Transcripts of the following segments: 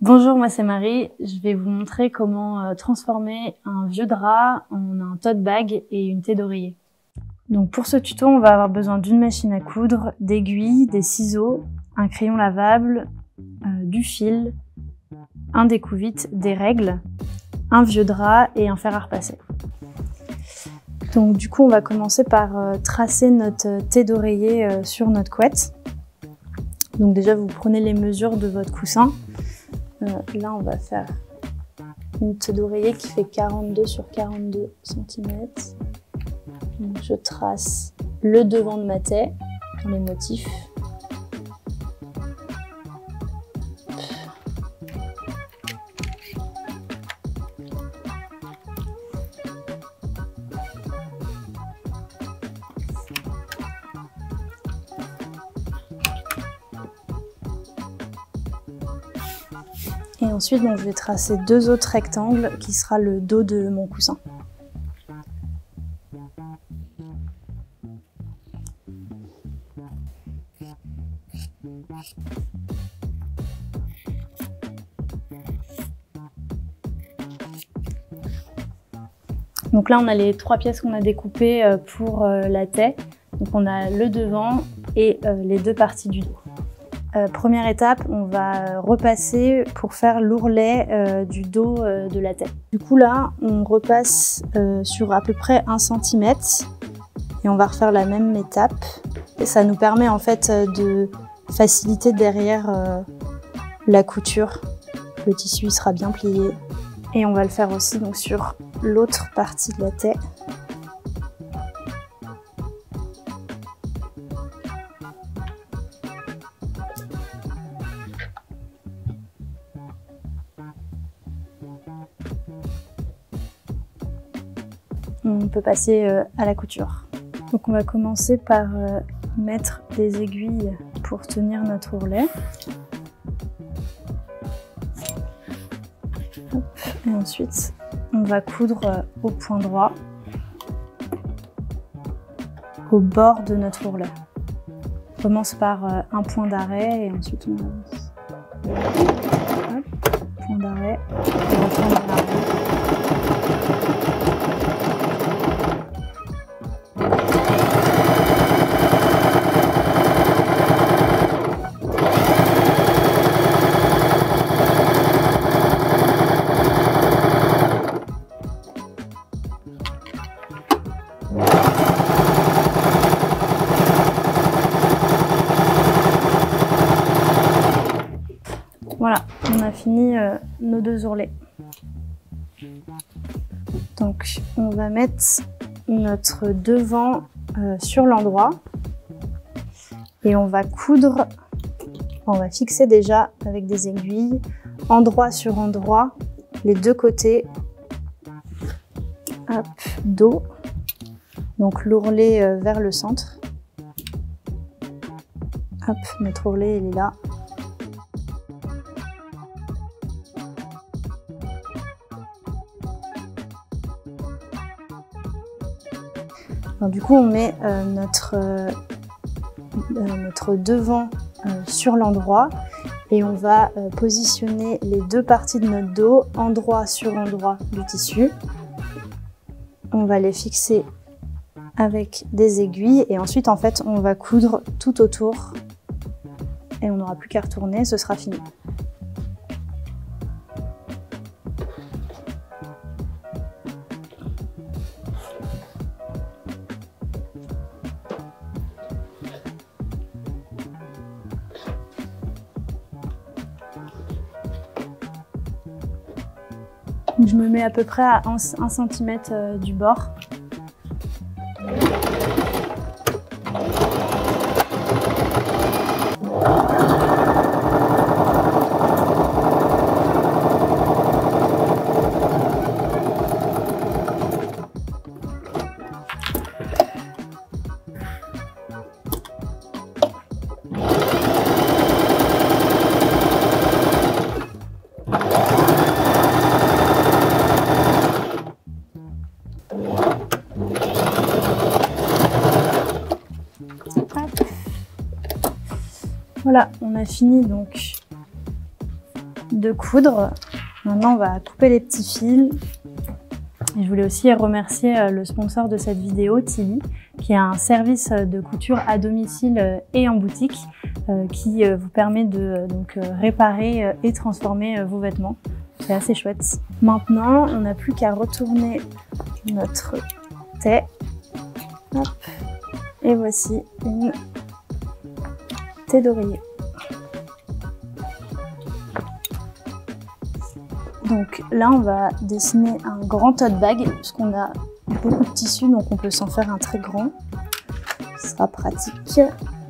Bonjour, moi c'est Marie. Je vais vous montrer comment transformer un vieux drap en un tote bag et une tête d'oreiller. Donc pour ce tuto, on va avoir besoin d'une machine à coudre, d'aiguilles, des ciseaux, un crayon lavable, du fil, un découvite, des règles, un vieux drap et un fer à repasser. Donc du coup, on va commencer par tracer notre tête d'oreiller sur notre couette. Donc déjà, vous prenez les mesures de votre coussin. Là, on va faire une tête d'oreiller qui fait 42 sur 42 cm. Donc, je trace le devant de ma tête dans les motifs. Et ensuite, je vais tracer deux autres rectangles qui sera le dos de mon coussin. Donc là, on a les trois pièces qu'on a découpées pour la tête. Donc on a le devant et les deux parties du dos. Première étape, on va repasser pour faire l'ourlet du dos de la tête. Du coup là, on repasse sur à peu près 1 cm et on va refaire la même étape. Et ça nous permet en fait de faciliter derrière la couture. Le tissu sera bien plié. Et on va le faire aussi donc sur l'autre partie de la tête. On peut passer à la couture. Donc on va commencer par mettre des aiguilles pour tenir notre ourlet. Hop. Et ensuite on va coudre au point droit, au bord de notre ourlet. On commence par un point d'arrêt et ensuite on avance. Hop. Point d'arrêt, on retourne à l'arrêt. Voilà, on a fini nos deux ourlets. Donc on va mettre notre devant sur l'endroit et on va coudre, on va fixer déjà avec des aiguilles, endroit sur endroit, les deux côtés, hop, dos, donc l'ourlet vers le centre. Hop, notre ourlet il est là. Alors, du coup, on met notre devant sur l'endroit et on va positionner les deux parties de notre dos, endroit sur endroit du tissu. On va les fixer avec des aiguilles et ensuite, en fait, on va coudre tout autour et on n'aura plus qu'à retourner, ce sera fini. Je me mets à peu près à 1 cm du bord. Voilà, on a fini donc de coudre. Maintenant, on va couper les petits fils. Et je voulais aussi remercier le sponsor de cette vidéo, Tilly, qui a un service de couture à domicile et en boutique qui vous permet de réparer et transformer vos vêtements. C'est assez chouette. Maintenant, on n'a plus qu'à retourner notre taie. Hop. Et voici une taie d'oreiller. Donc là, on va dessiner un grand tote bag, parce qu'on a beaucoup de tissu, donc on peut s'en faire un très grand. Ce sera pratique.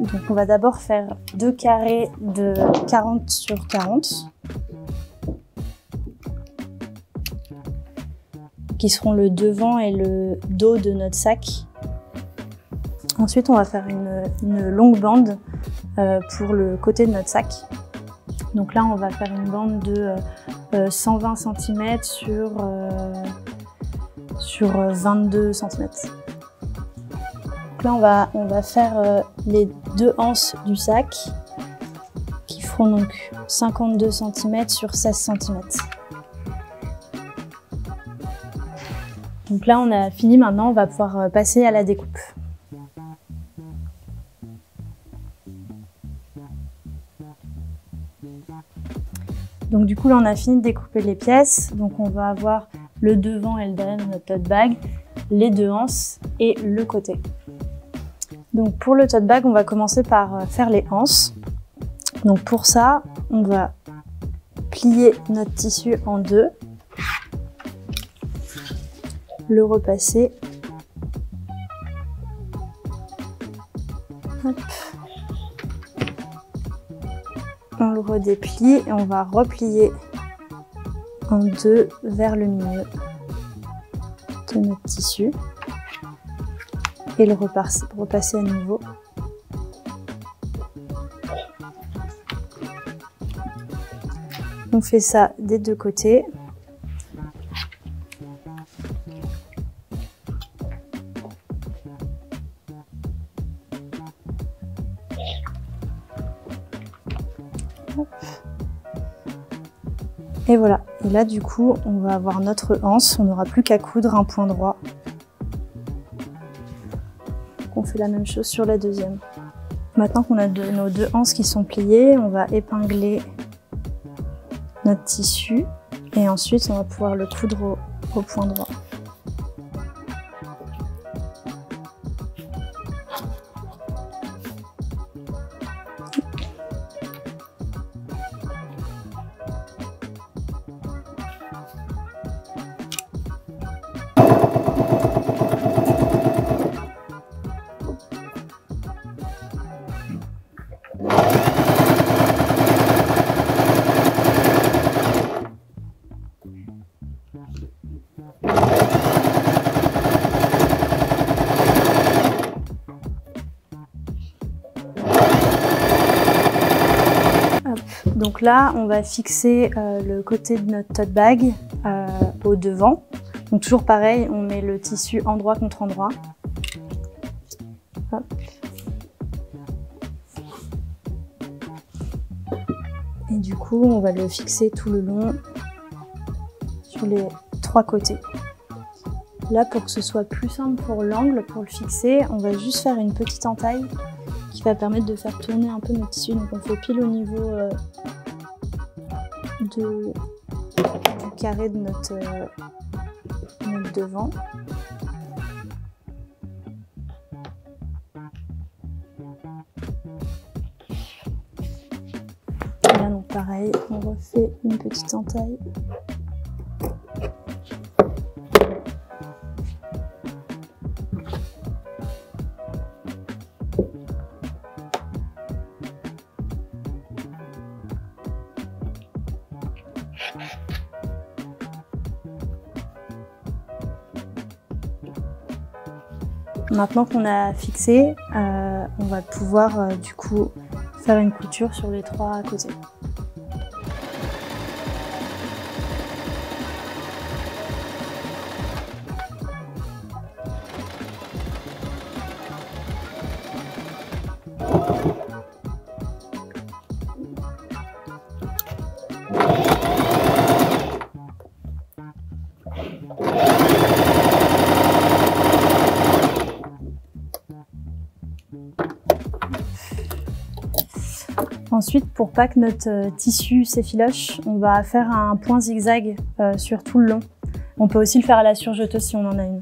Donc on va d'abord faire 2 carrés de 40 sur 40. Qui seront le devant et le dos de notre sac. Ensuite, on va faire une longue bande pour le côté de notre sac. Donc là, on va faire une bande de 120 cm sur 22 cm. Donc là, on va faire les 2 anses du sac qui feront donc 52 cm sur 16 cm. Donc là, on a fini. Maintenant, on va pouvoir passer à la découpe. Donc du coup, là, on a fini de découper les pièces. Donc on va avoir le devant et le derrière de notre tote bag, les 2 anses et le côté. Donc pour le tote bag, on va commencer par faire les anses. Donc pour ça, on va plier notre tissu en 2, le repasser. Hop. On le redéplie et on va replier en 2 vers le milieu de notre tissu et le repasser à nouveau. On fait ça des 2 côtés. Et voilà, et là du coup on va avoir notre anse, on n'aura plus qu'à coudre un point droit. On fait la même chose sur la deuxième. Maintenant qu'on a nos 2 anses qui sont pliées, on va épingler notre tissu et ensuite on va pouvoir le coudre au point droit. Donc là, on va fixer le côté de notre tote bag au devant. Donc toujours pareil, on met le tissu endroit contre endroit. Hop. Et du coup, on va le fixer tout le long sur les 3 côtés. Là, pour que ce soit plus simple pour l'angle, pour le fixer, on va juste faire une petite entaille qui va permettre de faire tourner un peu notre tissu. Donc on fait pile au niveau du carré de notre devant. Et là donc pareil, on refait une petite entaille. Maintenant qu'on a fixé, on va pouvoir du coup faire une couture sur les 3 côtés. Ensuite, pour pas que notre tissu s'effiloche, on va faire un point zigzag sur tout le long. On peut aussi le faire à la surjeteuse si on en a une.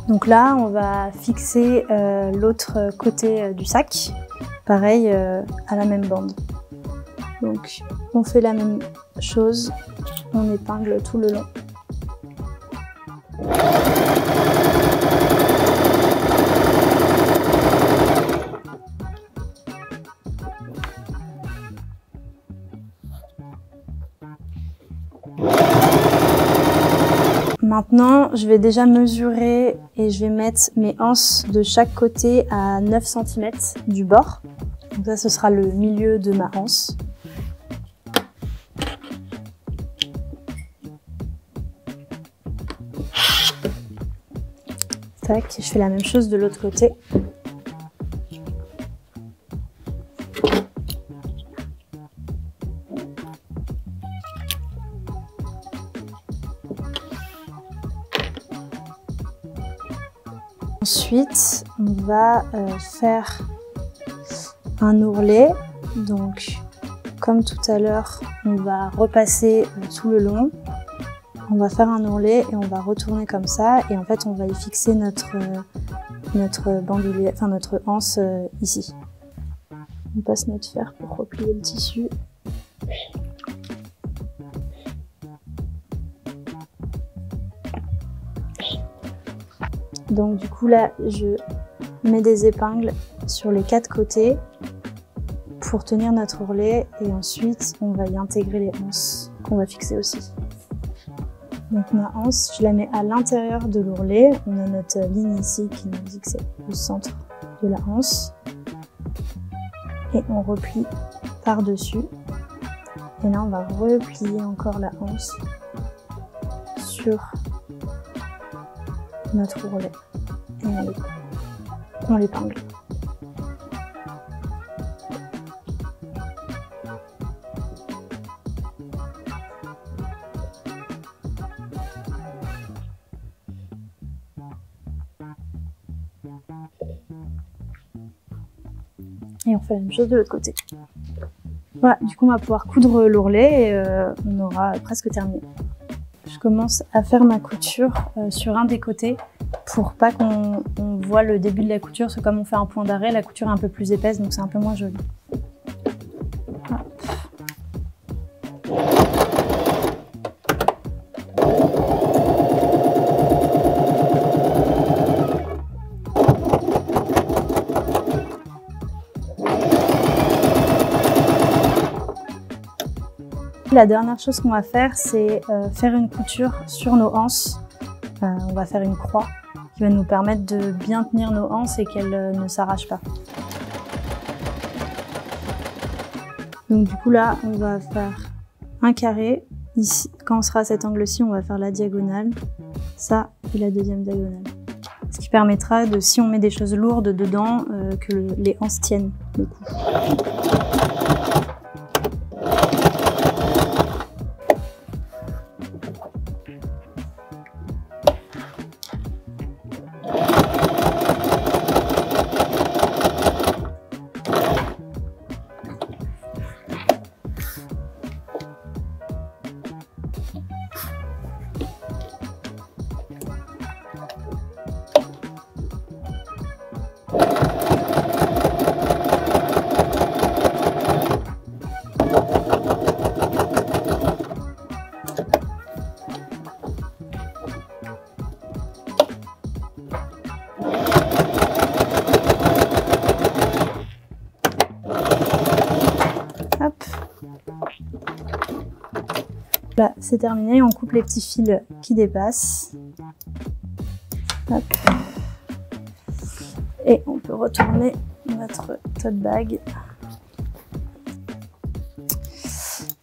Donc là, on va fixer l'autre côté du sac, pareil à la même bande. Donc on fait la même chose, on épingle tout le long. Maintenant, je vais déjà mesurer et je vais mettre mes anses de chaque côté à 9 cm du bord. Donc ça, ce sera le milieu de ma anse. Tac, je fais la même chose de l'autre côté. Ensuite, on va faire un ourlet. Donc, comme tout à l'heure, on va repasser tout le long. On va faire un ourlet et on va retourner comme ça. Et en fait, on va y fixer notre bandoulière, enfin notre anse ici. On passe notre fer pour replier le tissu. Donc du coup là, je mets des épingles sur les 4 côtés pour tenir notre ourlet et ensuite on va y intégrer les anses qu'on va fixer aussi. Donc ma anse, je la mets à l'intérieur de l'ourlet. On a notre ligne ici qui nous dit que c'est le centre de la anse. Et on replie par-dessus. Et là on va replier encore la anse sur notre ourlet. Et on l'épingle. Et on fait la même chose de l'autre côté. Voilà, du coup on va pouvoir coudre l'ourlet et on aura presque terminé. Je commence à faire ma couture sur un des côtés pour pas qu'on voit le début de la couture, parce que comme on fait un point d'arrêt, la couture est un peu plus épaisse, donc c'est un peu moins joli. La dernière chose qu'on va faire, c'est faire une couture sur nos anses. On va faire une croix qui va nous permettre de bien tenir nos anses et qu'elles ne s'arrachent pas. Donc du coup là, on va faire un carré. Ici, quand on sera à cet angle-ci, on va faire la diagonale, ça et la deuxième diagonale. Ce qui permettra de, si on met des choses lourdes dedans, que les anses tiennent le coup. Là, c'est terminé, on coupe les petits fils qui dépassent. Hop. Et on peut retourner notre tote bag.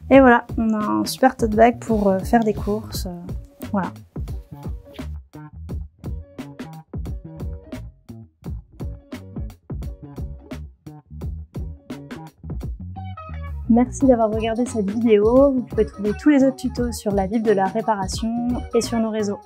Et voilà, on a un super tote bag pour faire des courses. Voilà. Merci d'avoir regardé cette vidéo. Vous pouvez trouver tous les autres tutos sur la Bible de la réparation et sur nos réseaux.